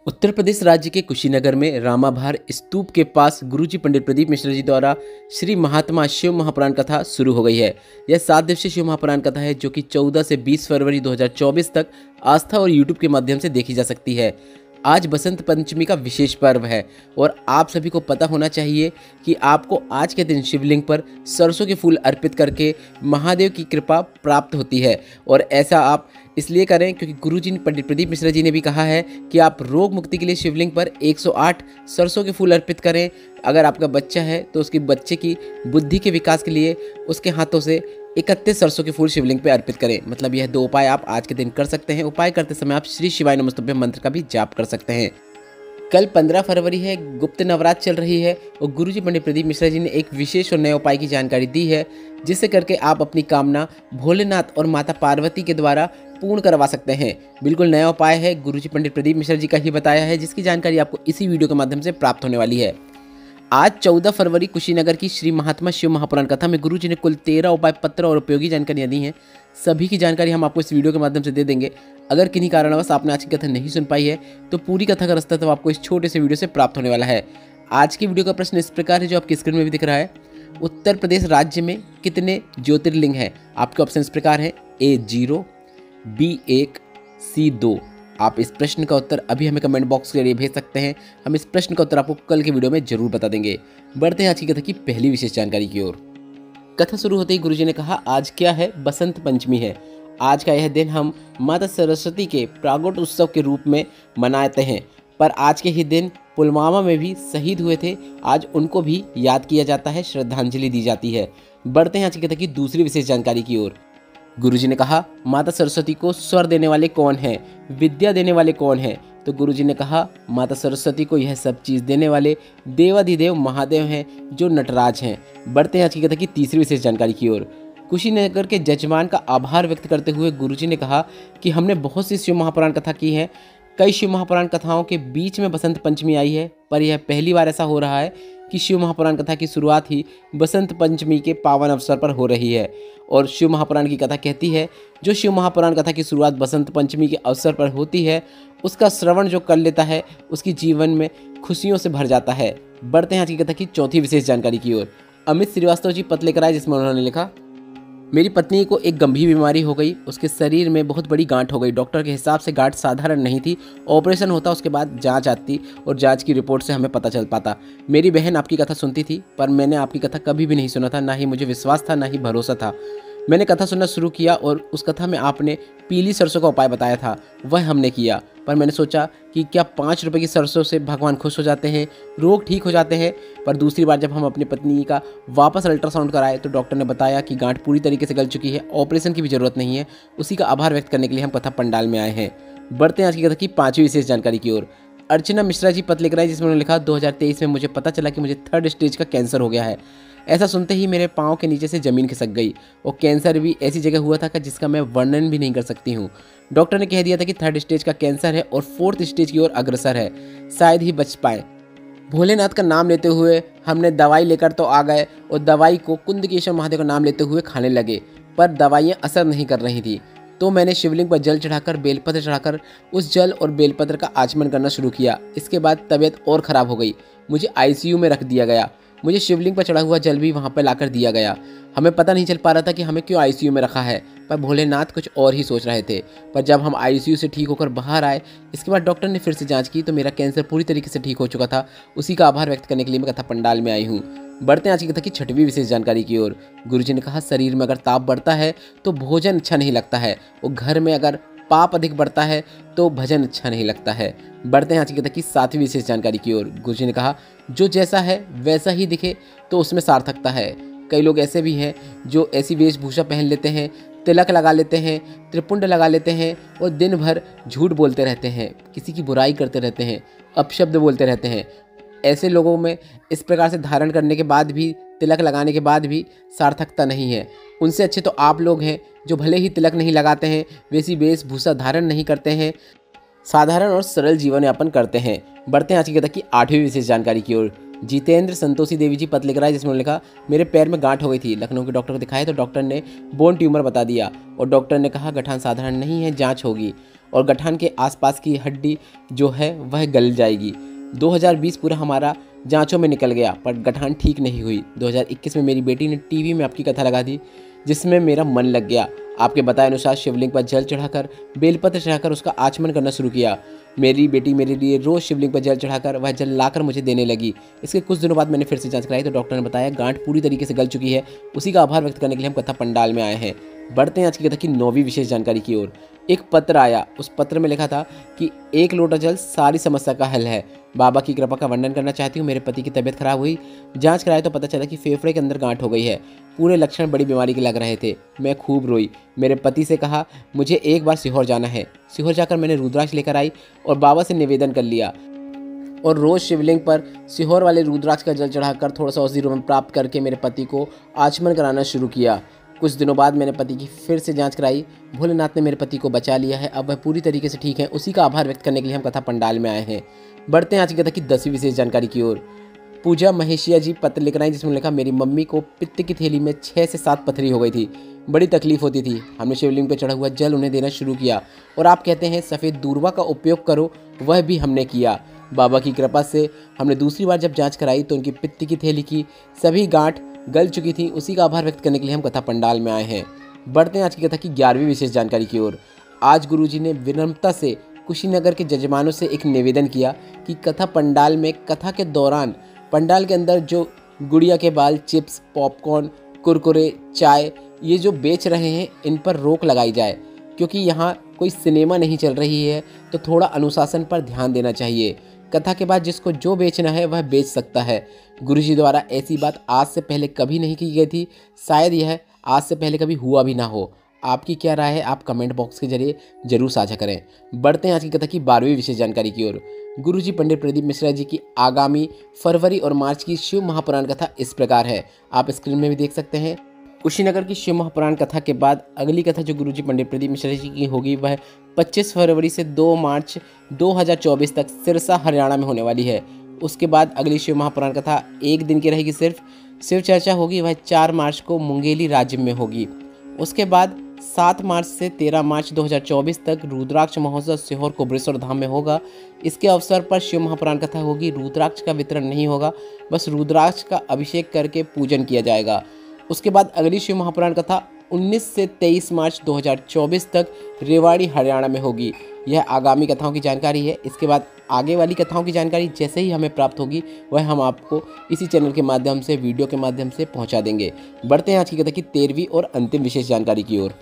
उत्तर प्रदेश राज्य के कुशीनगर में रामाभार स्तूप के पास गुरुजी पंडित प्रदीप मिश्रा जी द्वारा श्री महात्मा शिव महापुराण कथा शुरू हो गई है। यह 7 दिवसीय शिव महापुराण कथा है जो कि 14 से 20 फरवरी 2024 तक आस्था और यूट्यूब के माध्यम से देखी जा सकती है। आज बसंत पंचमी का विशेष पर्व है और आप सभी को पता होना चाहिए कि आपको आज के दिन शिवलिंग पर सरसों के फूल अर्पित करके महादेव की कृपा प्राप्त होती है। और ऐसा आप इसलिए करें क्योंकि गुरुजी पंडित प्रदीप मिश्रा जी ने भी कहा है कि आप रोग मुक्ति के लिए शिवलिंग पर 108 सरसों के फूल अर्पित करें। अगर आपका बच्चा है तो उसके बच्चे की बुद्धि के विकास के लिए उसके हाथों से 31 सरसों के फूल शिवलिंग पे अर्पित करें। मतलब यह 2 उपाय आप आज के दिन कर सकते हैं। उपाय करते समय आप श्री शिवाय नमस्तुभ्यम मंत्र का भी जाप कर सकते हैं। कल 15 फरवरी है, गुप्त नवरात्र चल रही है और गुरुजी पंडित प्रदीप मिश्रा जी ने एक विशेष और नए उपाय की जानकारी दी है जिससे करके आप अपनी कामना भोलेनाथ और माता पार्वती के द्वारा पूर्ण करवा सकते हैं। बिल्कुल नया उपाय है, गुरुजी पंडित प्रदीप मिश्रा जी का ही बताया है, जिसकी जानकारी आपको इसी वीडियो के माध्यम से प्राप्त होने वाली है। आज 14 फरवरी कुशीनगर की श्री महात्मा शिव महापुराण कथा में गुरुजी ने कुल 13 उपाय पत्र और उपयोगी जानकारियां दी हैं। सभी की जानकारी हम आपको इस वीडियो के माध्यम से दे देंगे। अगर किन्हीं कारणवश आपने आज की कथा नहीं सुन पाई है तो पूरी कथा का रास्ता तो आपको इस छोटे से वीडियो से प्राप्त होने वाला है। आज की वीडियो का प्रश्न इस प्रकार है जो आपकी स्क्रीन में भी दिख रहा है। उत्तर प्रदेश राज्य में कितने ज्योतिर्लिंग हैं? आपके ऑप्शन इस प्रकार है: A 0, B 1, C 2। आप इस प्रश्न का उत्तर अभी हमें कमेंट बॉक्स के जरिए भेज सकते हैं। हम इस प्रश्न का उत्तर आपको कल के वीडियो में जरूर बता देंगे। बढ़ते हैं आज की कथा की पहली विशेष जानकारी की ओर। कथा शुरू होते ही गुरुजी ने कहा, आज क्या है? बसंत पंचमी है। आज का यह दिन हम माता सरस्वती के प्रागट्य उत्सव के रूप में मनाते हैं, पर आज के ही दिन पुलवामा में भी शहीद हुए थे, आज उनको भी याद किया जाता है, श्रद्धांजलि दी जाती है। बढ़ते हैं आज की कथा की दूसरी विशेष जानकारी की ओर। गुरुजी ने कहा, माता सरस्वती को स्वर देने वाले कौन हैं? विद्या देने वाले कौन हैं? तो गुरुजी ने कहा, माता सरस्वती को यह सब चीज़ देने वाले देवाधिदेव महादेव हैं जो नटराज हैं। बढ़ते हैं आज की कथा की तीसरी विशेष जानकारी की ओर। कुशीनगर के जजमान का आभार व्यक्त करते हुए गुरुजी ने कहा कि हमने बहुत सी शिव महापुराण कथा की है। कई शिव महापुराण कथाओं के बीच में बसंत पंचमी आई है, पर यह पहली बार ऐसा हो रहा है कि शिव महापुराण कथा की शुरुआत ही बसंत पंचमी के पावन अवसर पर हो रही है। और शिव महापुराण की कथा कहती है, जो शिव महापुराण कथा की शुरुआत बसंत पंचमी के अवसर पर होती है उसका श्रवण जो कर लेता है उसकी जीवन में खुशियों से भर जाता है। बढ़ते हैं आज की कथा की चौथी विशेष जानकारी की ओर। अमित श्रीवास्तव जी पत्र लेकर आए जिसमें उन्होंने लिखा, मेरी पत्नी को एक गंभीर बीमारी हो गई, उसके शरीर में बहुत बड़ी गांठ हो गई। डॉक्टर के हिसाब से गांठ साधारण नहीं थी, ऑपरेशन होता उसके बाद जांच आती और जांच की रिपोर्ट से हमें पता चल पाता। मेरी बहन आपकी कथा सुनती थी, पर मैंने आपकी कथा कभी भी नहीं सुना था, ना ही मुझे विश्वास था, ना ही भरोसा था। मैंने कथा सुनना शुरू किया और उस कथा में आपने पीली सरसों का उपाय बताया था, वह हमने किया। पर मैंने सोचा कि क्या 5 रुपए की सरसों से भगवान खुश हो जाते हैं, रोग ठीक हो जाते हैं। पर दूसरी बार जब हम अपनी पत्नी का वापस अल्ट्रासाउंड कराए तो डॉक्टर ने बताया कि गांठ पूरी तरीके से गल चुकी है, ऑपरेशन की भी जरूरत नहीं है। उसी का आभार व्यक्त करने के लिए हम कथा पंडाल में आए हैं। बढ़ते हैं आज की कथा की पांचवी विशेष जानकारी की ओर। अर्चना मिश्रा जी पत्र लिख रहे हैं जिसमें उन्होंने लिखा, 2023 में मुझे पता चला कि मुझे 3rd स्टेज का कैंसर हो गया है। ऐसा सुनते ही मेरे पाँव के नीचे से ज़मीन खिसक गई और कैंसर भी ऐसी जगह हुआ था जिसका मैं वर्णन भी नहीं कर सकती हूँ। डॉक्टर ने कह दिया था कि 3rd स्टेज का कैंसर है और 4th स्टेज की ओर अग्रसर है, शायद ही बच पाए। भोलेनाथ का नाम लेते हुए हमने दवाई लेकर तो आ गए और दवाई को कुंदकेश्वर महादेव का नाम लेते हुए खाने लगे, पर दवाइयाँ असर नहीं कर रही थी। तो मैंने शिवलिंग पर जल चढ़ाकर बेलपत्र चढ़ाकर उस जल और बेलपत्र का आचमन करना शुरू किया। इसके बाद तबीयत और ख़राब हो गई, मुझे आईसीयू में रख दिया गया। मुझे शिवलिंग पर चढ़ा हुआ जल भी वहाँ पर लाकर दिया गया। हमें पता नहीं चल पा रहा था कि हमें क्यों आईसीयू में रखा है, पर भोलेनाथ कुछ और ही सोच रहे थे। पर जब हम आईसीयू से ठीक होकर बाहर आए, इसके बाद डॉक्टर ने फिर से जांच की तो मेरा कैंसर पूरी तरीके से ठीक हो चुका था। उसी का आभार व्यक्त करने के लिए मैं कथा पंडाल में आई हूँ। बढ़ते हैं आज की कथा की छठवीं विशेष जानकारी की ओर। गुरुजी ने कहा, शरीर में अगर ताप बढ़ता है तो भोजन अच्छा नहीं लगता है और घर में अगर पाप अधिक बढ़ता है तो भजन अच्छा नहीं लगता है। बढ़ते हैं आज की कथा की 7वीं विशेष जानकारी की ओर। गुरुजी ने कहा, जो जैसा है वैसा ही दिखे तो उसमें सार्थकता है। कई लोग ऐसे भी हैं जो ऐसी वेशभूषा पहन लेते हैं, तिलक लगा लेते हैं, त्रिपुंड लगा लेते हैं और दिन भर झूठ बोलते रहते हैं, किसी की बुराई करते रहते हैं, अपशब्द बोलते रहते हैं। ऐसे लोगों में इस प्रकार से धारण करने के बाद भी, तिलक लगाने के बाद भी सार्थकता नहीं है। उनसे अच्छे तो आप लोग हैं जो भले ही तिलक नहीं लगाते हैं, वैसी वेशभूषा धारण नहीं करते हैं, साधारण और सरल जीवन यापन करते हैं। बढ़ते हैं आज की कथा की 8वीं विशेष जानकारी की ओर। जितेंद्र संतोषी देवी जी पत्र लिख रहा है जिसमें लिखा, मेरे पैर में गांठ हो गई थी, लखनऊ के डॉक्टर को दिखाया तो डॉक्टर ने बोन ट्यूमर बता दिया और डॉक्टर ने कहा गठान साधारण नहीं है, जांच होगी। और गठान के आसपास की हड्डी जो है वह गल जाएगी। 2020 पूरा हमारा जांचों में निकल गया पर गठान ठीक नहीं हुई। 2021 में मेरी बेटी ने टीवी में आपकी कथा लगा दी जिसमें मेरा मन लग गया। आपके बताए अनुसार शिवलिंग पर जल चढ़ाकर बेलपत्र चढ़ाकर उसका आचमन करना शुरू किया। मेरी बेटी मेरे लिए रोज़ शिवलिंग पर जल चढ़ाकर वह जल लाकर मुझे देने लगी। इसके कुछ दिनों बाद मैंने फिर से जांच कराई तो डॉक्टर ने बताया गांठ पूरी तरीके से गल चुकी है। उसी का आभार व्यक्त करने के लिए हम कथा पंडाल में आए हैं। बढ़ते हैं आज की कथा की 9वीं विशेष जानकारी की ओर। एक पत्र आया, उस पत्र में लिखा था कि 1 लोटा जल सारी समस्या का हल है। बाबा की कृपा का वर्णन करना चाहती हूँ। मेरे पति की तबीयत खराब हुई, जांच कराए तो पता चला कि फेफड़े के अंदर गांठ हो गई है। पूरे लक्षण बड़ी बीमारी के लग रहे थे। मैं खूब रोई। मेरे पति से कहा मुझे एक बार सीहोर जाना है। सीहोर जाकर मैंने रुद्राक्ष लेकर आई और बाबा से निवेदन कर लिया और रोज़ शिवलिंग पर सीहोर वाले रुद्राक्ष का जल चढ़ाकर थोड़ा सा औषधि रूप में प्राप्त करके मेरे पति को आचमन कराना शुरू किया। कुछ दिनों बाद मैंने पति की फिर से जांच कराई। भोलेनाथ ने मेरे पति को बचा लिया है। अब वह पूरी तरीके से ठीक है। उसी का आभार व्यक्त करने के लिए हम कथा पंडाल में आए हैं। बढ़ते हैं आज की कथा की 10वीं विशेष जानकारी की ओर। पूजा महेशिया जी पत्र लेकर आई जिसमें लिखा मेरी मम्मी को पित्त की थैली में 6 से 7 पथरी हो गई थी। बड़ी तकलीफ होती थी। हमने शिवलिंग पर चढ़ा हुआ जल उन्हें देना शुरू किया और आप कहते हैं सफ़ेद दूर्वा का उपयोग करो, वह भी हमने किया। बाबा की कृपा से हमने दूसरी बार जब जांच कराई तो उनकी पित्त की थैली की सभी गांठ गल चुकी थी। उसी का आभार व्यक्त करने के लिए हम कथा पंडाल में आए हैं। बढ़ते हैं आज की कथा की 11वीं विशेष जानकारी की ओर। आज गुरुजी ने विनम्रता से कुशीनगर के जजमानों से एक निवेदन किया कि कथा पंडाल में कथा के दौरान पंडाल के अंदर जो गुड़िया के बाल, चिप्स, पॉपकॉर्न, कुरकुरे, चाय ये जो बेच रहे हैं इन पर रोक लगाई जाए, क्योंकि यहाँ कोई सिनेमा नहीं चल रही है तो थोड़ा अनुशासन पर ध्यान देना चाहिए। कथा के बाद जिसको जो बेचना है वह बेच सकता है। गुरुजी द्वारा ऐसी बात आज से पहले कभी नहीं की गई थी। शायद यह आज से पहले कभी हुआ भी ना हो। आपकी क्या राय है आप कमेंट बॉक्स के जरिए जरूर साझा करें। बढ़ते हैं आज की कथा की 12वीं विशेष जानकारी की ओर। गुरुजी पंडित प्रदीप मिश्रा जी की आगामी फरवरी और मार्च की शिव महापुराण कथा इस प्रकार है, आप स्क्रीन में भी देख सकते हैं। कुशीनगर की शिव महापुराण कथा के बाद अगली कथा जो गुरुजी पंडित प्रदीप मिश्रा जी की होगी वह 25 फरवरी से 2 मार्च 2024 तक सिरसा हरियाणा में होने वाली है। उसके बाद अगली शिव महापुराण कथा एक दिन की रहेगी, सिर्फ शिव चर्चा होगी, वह 4 मार्च को मुंगेली राज्य में होगी। उसके बाद 7 मार्च से 13 मार्च 2024 तक रुद्राक्ष महोत्सव सीहोर कोबरेश्वर धाम में होगा। इसके अवसर पर शिव महापुराण कथा होगी। रुद्राक्ष का वितरण नहीं होगा, बस रुद्राक्ष का अभिषेक करके पूजन किया जाएगा। उसके बाद अगली शिव महापुराण कथा 19 से 23 मार्च 2024 तक रेवाड़ी हरियाणा में होगी। यह आगामी कथाओं की जानकारी है। इसके बाद आगे वाली कथाओं की जानकारी जैसे ही हमें प्राप्त होगी वह हम आपको इसी चैनल के माध्यम से वीडियो के माध्यम से पहुंचा देंगे। बढ़ते हैं आज की कथा की 13वीं और अंतिम विशेष जानकारी की ओर।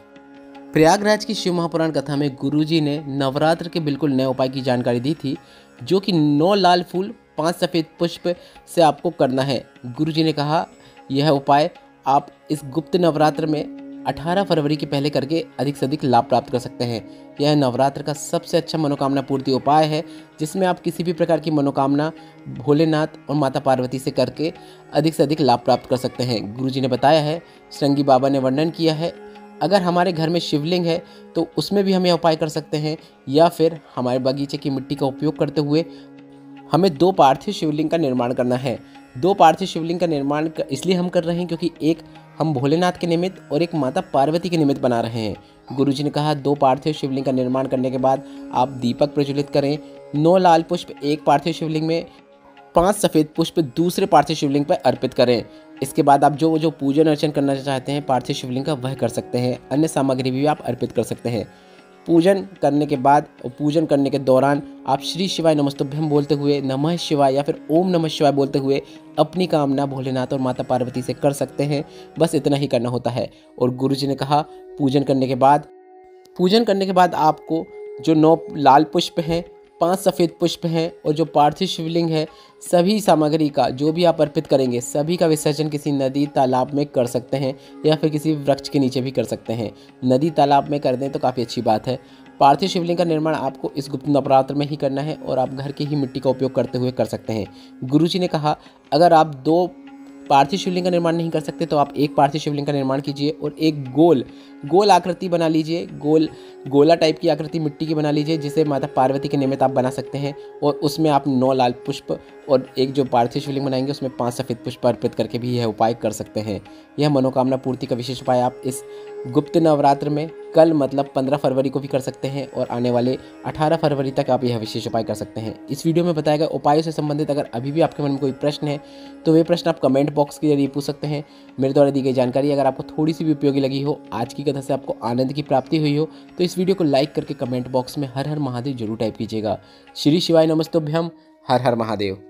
प्रयागराज की शिव महापुराण कथा में गुरुजी ने नवरात्र के बिल्कुल नए उपाय की जानकारी दी थी, जो कि 9 लाल फूल 5 सफ़ेद पुष्प से आपको करना है। गुरुजी ने कहा यह उपाय आप इस गुप्त नवरात्र में 18 फरवरी के पहले करके अधिक से अधिक लाभ प्राप्त कर सकते हैं। यह नवरात्र का सबसे अच्छा मनोकामना पूर्ति उपाय है, जिसमें आप किसी भी प्रकार की मनोकामना भोलेनाथ और माता पार्वती से करके अधिक से अधिक लाभ प्राप्त कर सकते हैं। गुरुजी ने बताया है, श्रृंगी बाबा ने वर्णन किया है, अगर हमारे घर में शिवलिंग है तो उसमें भी हम यह उपाय कर सकते हैं, या फिर हमारे बगीचे की मिट्टी का उपयोग करते हुए हमें 2 पार्थिव शिवलिंग का निर्माण करना है। 2 पार्थिव शिवलिंग का निर्माण इसलिए हम कर रहे हैं क्योंकि एक हम भोलेनाथ के निमित्त और एक माता पार्वती के निमित्त बना रहे हैं। गुरुजी ने कहा 2 पार्थिव शिवलिंग का निर्माण करने के बाद आप दीपक प्रज्वलित करें। 9 लाल पुष्प एक पार्थिव शिवलिंग में, 5 सफ़ेद पुष्प दूसरे पार्थिव शिवलिंग पर अर्पित करें। इसके बाद आप जो पूजन अर्चन करना चाहते हैं पार्थिव शिवलिंग का वह कर सकते हैं। अन्य सामग्री भी आप अर्पित कर सकते हैं। पूजन करने के बाद और पूजन करने के दौरान आप श्री शिवाय नमस्तुभ्यम बोलते हुए, नमः शिवाय या फिर ओम नमः शिवाय बोलते हुए अपनी कामना भोलेनाथ और माता पार्वती से कर सकते हैं। बस इतना ही करना होता है। और गुरुजी ने कहा पूजन करने के बाद आपको जो 9 लाल पुष्प हैं, 5 सफ़ेद पुष्प हैं और जो पार्थिव शिवलिंग है, सभी सामग्री का जो भी आप अर्पित करेंगे सभी का विसर्जन किसी नदी तालाब में कर सकते हैं या फिर किसी वृक्ष के नीचे भी कर सकते हैं। नदी तालाब में कर दें तो काफ़ी अच्छी बात है। पार्थिव शिवलिंग का निर्माण आपको इस गुप्त नवरात्र में ही करना है और आप घर की ही मिट्टी का उपयोग करते हुए कर सकते हैं। गुरुजी ने कहा अगर आप 2 पार्थिव शिवलिंग का निर्माण नहीं कर सकते तो आप एक पार्थिव शिवलिंग का निर्माण कीजिए और एक गोल गोल आकृति बना लीजिए, गोला टाइप की आकृति मिट्टी की बना लीजिए, जिसे माता पार्वती के निमित्त आप बना सकते हैं। और उसमें आप 9 लाल पुष्प और एक जो पार्थिव शिवलिंग बनाएंगे उसमें 5 सफ़ेद पुष्प अर्पित करके भी यह उपाय कर सकते हैं। यह मनोकामना पूर्ति का विशेष उपाय आप इस गुप्त नवरात्र में कल मतलब 15 फरवरी को भी कर सकते हैं और आने वाले 18 फरवरी तक आप यह विशेष उपाय कर सकते हैं। इस वीडियो में बताए गए उपायों से संबंधित अगर अभी भी आपके मन में कोई प्रश्न है तो वे प्रश्न आप कमेंट बॉक्स के जरिए पूछ सकते हैं। मेरे द्वारा दी गई जानकारी अगर आपको थोड़ी सी भी उपयोगी लगी हो, आज की कथा से आपको आनंद की प्राप्ति हुई हो, तो इस वीडियो को लाइक करके कमेंट बॉक्स में हर हर महादेव जरूर टाइप कीजिएगा। श्री शिवाय नमस्तुभ्यम। हर हर महादेव।